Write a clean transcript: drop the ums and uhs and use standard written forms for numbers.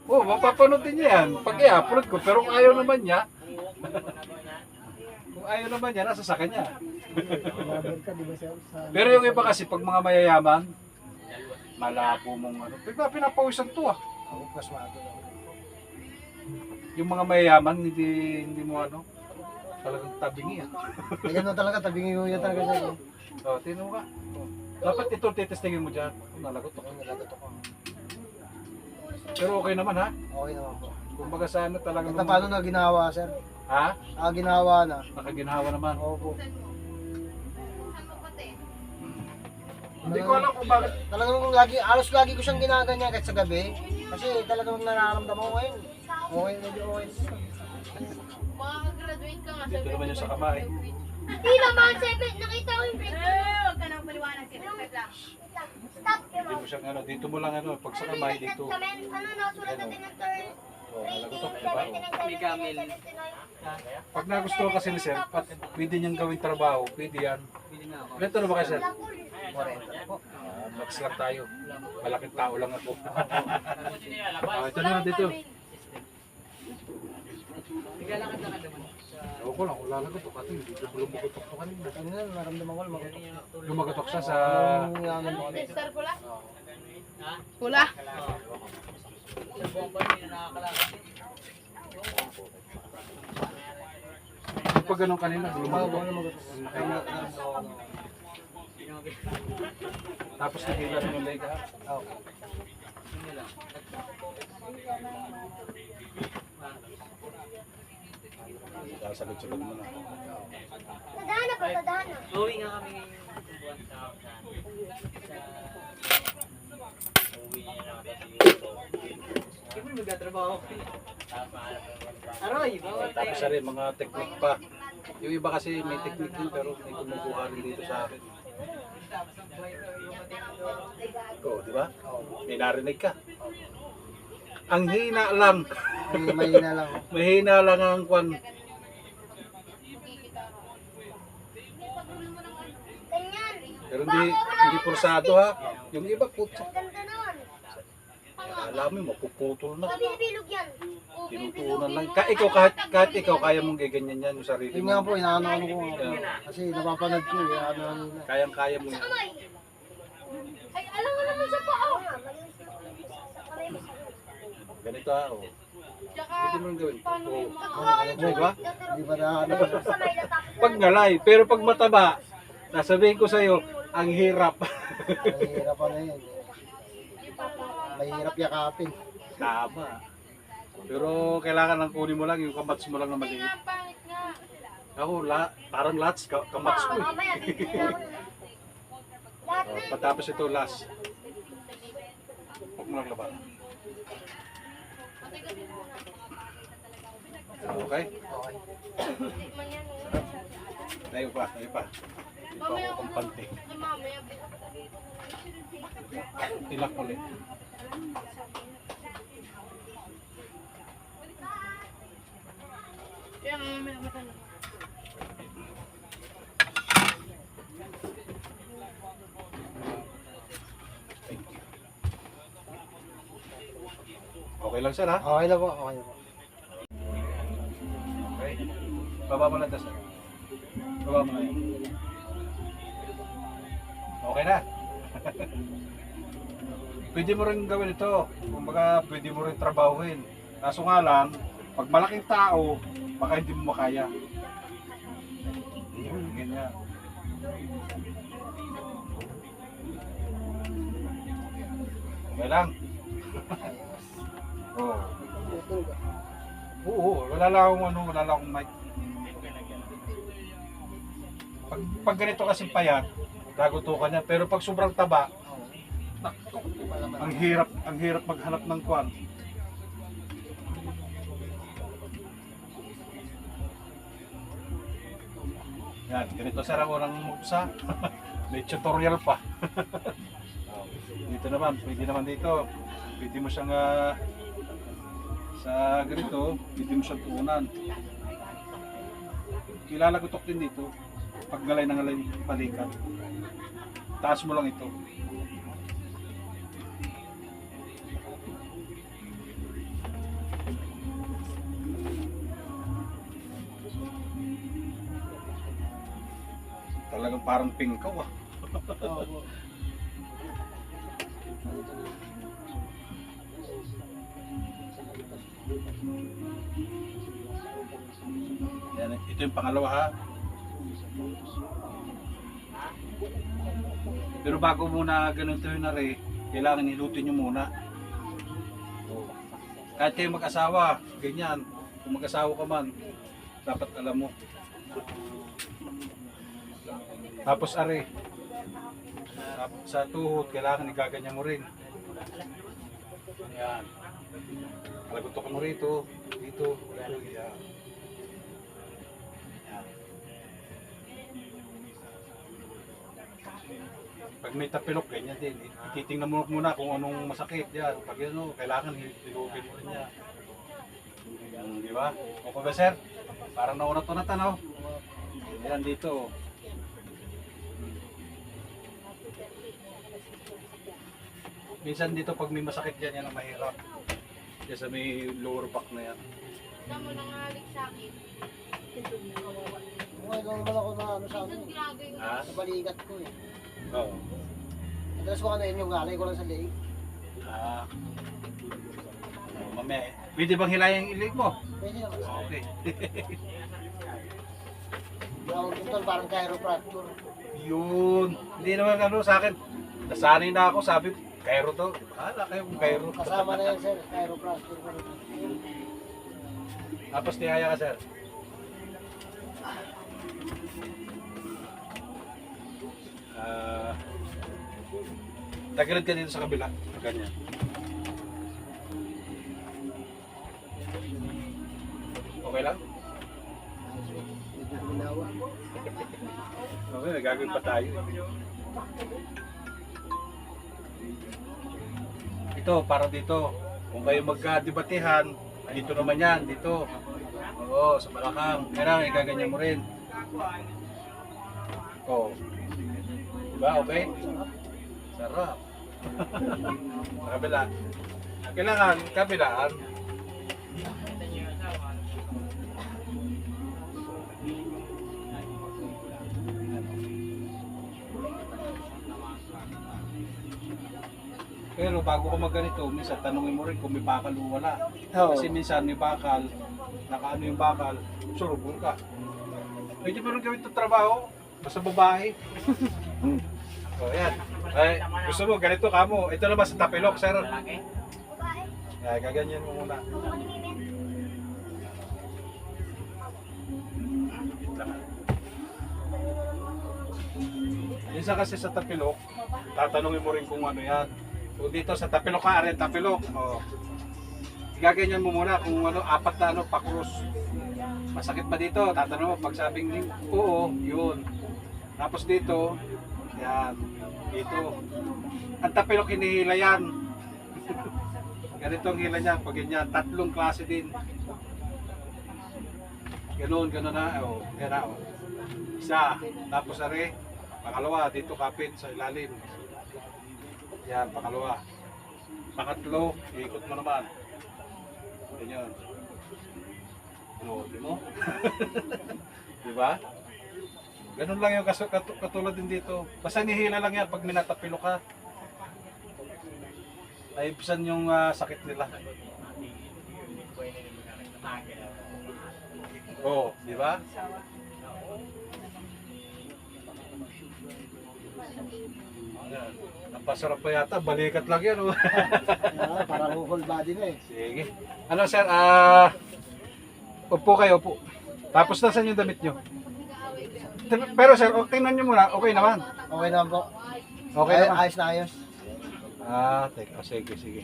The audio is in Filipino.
Oo, mapapanood din niya yan. Pag i-upload ko, pero kung ayaw naman niya, kung ayaw naman niya, nasa sa kanya. Laban ka, di ba sa... Pero yung iba kasi, pag mga mayayaman, malabo mong ano, pinapawisan to ah. Ako, paswado lang. Yung mga mayayaman, hindi mo ano, talagang tabingi ah. Ganyan na talaga, tabingi mo yan talaga sa'yo. O, tino ka. Dapat ito titestingin mo dyan. Nalagot ako. Nilagato ko. Pero okay naman ha. Okay naman po. Kumbaga sa ano talagang... At paano na ginawa, sir? Ha? Ginawa na. Nakaginhawa naman. Opo. Hindi ko alam kung bakit. Talagang halos lagi ko siyang ginaganyan kahit sa gabi. Kasi talagang nararamdaman ko ngayon. Okay, medyo okay. Makaka-graduate ka nga. Dito naman yung sa kamay. Hindi naman, 7. Nakita ko yung break. Huwag ka nang paliwanag, 7 lang. Stop. Hindi mo siyang ano, dito mo lang ano, pag sa kamay dito. Ano na, sulat natin ng third. O, nalagotok, diba? O. May camel. Pag nagustuhan kasi ni Sir, pwede niyang gawing trabaho, pwede yan. Ganito na ba kayo Sir? 40 po. Max lang tayo. Malaking tao lang ako. Ito na dito. Ewan ko lang, kung lalagotok kasi hindi ko lumugotok to kanina. Ano na, naramdaman ko lumagot. Lumagotok siya sa... Star pula? Pula? Pag ganun kanina, lumagotok. Tapos nahila ng leg ha. Sasagot-sagot mo na. Tadhana pa, tadhana. Uwi nga kami ngayong buwan sa uwi niya na kasi siyempre magtatrabaho ko. Aroy, bawal tayo. Tapos rin, mga technique pa. Yung iba kasi may technique din pero may kumukuha rin dito sa akin. Ikaw, di ba? May narinig ka. Ang hina lang. Mahina lang. Mahina lang ang kwan. Ganyan. Pero hindi pursado ha. Yung iba putsa. Ang ganda naman. Alam mo, mapuputol na. Binibilog yan. Tinutuunan lang. Kahit ikaw, kaya mong gaganyan yan yung sarili Yun nga mo. po, inaano ko. Kasi napapanood ko, ano nila. Kayang-kaya mo yan. Kamay. Ay, alam mo naman sa paa. Ganito ha. Oh. Pwede mo rin gawin. Oh. Nakakain Di ba? Di ba na ano? sa may latak. Pag ngalay, pero pag mataba, sasabihin ko sa'yo, ang hirap. Mahirap pa na yun. Mahirap yakapin. Tama. Pero kailangan lang kunin mo lang yung kamats mo lang na maliit. Pangit nga. Ako, parang lats, kamats ko eh. Mamaya, bibili na ako. Lahat na. Patapos ito, last. Huwag mo lang laban. Okay? Tayo pa, tayo pa. Hindi pa ako kumpante. Mamaya, Tilak ulit. kaya mamaya matalo. Okay lang sir ha? Okay na po, okay na po. Okay. Baba mo lang tas. Baba mo na yun. Okay na. Pwede mo rin gawin ito. Kumbaga, pwede mo rin trabahuin. Kaso nga lang, pag malaking tao, baka hindi mo makaya. Ganyan. Okay lang. Oo. Oo, wala lang akong wala lang akong mic. Pag ganito kasi payat, dagutukan niya. Pero pag sobrang taba, ang hirap maghanap ng kwan. Yan, ganito sir ang unang muksa. May tutorial pa. Dito naman, pwede naman dito. Pwede mo siyang sa ganito, pwede mo siyang tuunan. Kilalagutok din dito. Pag ngalay na ngalay balikan. Taas mo lang ito. Talagang parang pingkaw ah. Oo po. Yan, ito yung pangalawa ha. Pero bago muna ganun ito na rin, kailangan hilutin nyo muna. Kahit kayo mag-asawa, ganyan. Kung mag-asawa ka man, dapat alam mo. Tapos are, sa tuhod, kailangan igaganyan mo rin. Yan. Palagutok mo rito, dito, yan. Yan. Pag may tapilok, ganyan din. Ititingnan mo muna kung anong masakit yan. Pag ano, kailangan hilugin mo rin yan. Di ba? Okay ba, sir? Parang nauna to na tanaw. Yan dito. Minsan dito pag may masakit yan, yan ang mahirap. Yan sa may lower back na yan. Alam mo nangalik sa akin. Ngayon lang naman ako na ano sa akin. Grabe yung Ha? Sa balikat ko eh. Oo. Madalas ko ano yun yung galay ko lang sa leeg. Ah. Mamaya, pwede bang hilayan yung ilig mo? Pwede naman. Okay. Yung tungkol parang chiropractor. Yun. Hindi naman ano sa akin. Nasanay na ako, sabi ko, Cairo to. Hala kayo kung Cairo. Kasama na yan sir, chiropractor ko rin. Tapos nihaya ka, sir. Tagilid ka dito sa kabila. Ganyan. Okay lang? Medyo ginawa. Okay, may gagawin pa tayo. Ito, para dito. Kung kayo magkadebatehan, dito naman yan, dito. Oo, sa balakang. Kailangan igaganyan mo rin. Oo. Diba? Okay? Sarap. Sa kabila. Kailangan, kabilaan. Pero bago ka magganito, minsan tanungin mo rin kung may bakal o wala. Oo. Kasi minsan may bakal, nakaano yung bakal, surubol ka. Pwede mo rin gawin itong trabaho, basta babae. O yan. Ay, gusto mo, ganito ka mo. Ito naman sa tapilok, sir. Lalaki? babae. Ay, gaganyan mo muna. Kung maningin. Minsan kasi sa tapilok, tatanungin mo rin kung ano yan. Kung dito sa tapilok ka, are tapilok. O, gaganyan mo muna kung ano, apat na ano, pakrus. Masakit ba dito? Tatanong mo, pag sabing oo, yun. Tapos dito, yan, dito. Ang tapilok hinihila yan. Ganito ang hila niya, pag ganyan, tatlong klase din. Ganon, ganon na, o, yan na, o. Isa, tapos are, pangalawa, dito kapit sa ilalim. Yan, pangalawa. Pangatlo, iikot mo naman. Ganyan. O, di mo? Di ba? Ganun lang yung katulad din dito. Basta nihila lang yan pag minatapilo ka. Naibsan yung sakit nila. Oo, di ba? Yan. Napasarap pa yata, balikat lang yan. Oh. Parang whole body na eh. Sige. Ano sir, upo kayo, upo. Tapos nasan yung damit nyo? Pero sir, tingnan nyo muna, okay naman. Okay naman po. Okay naman. Ayos na ayos. Teka, sige, sige.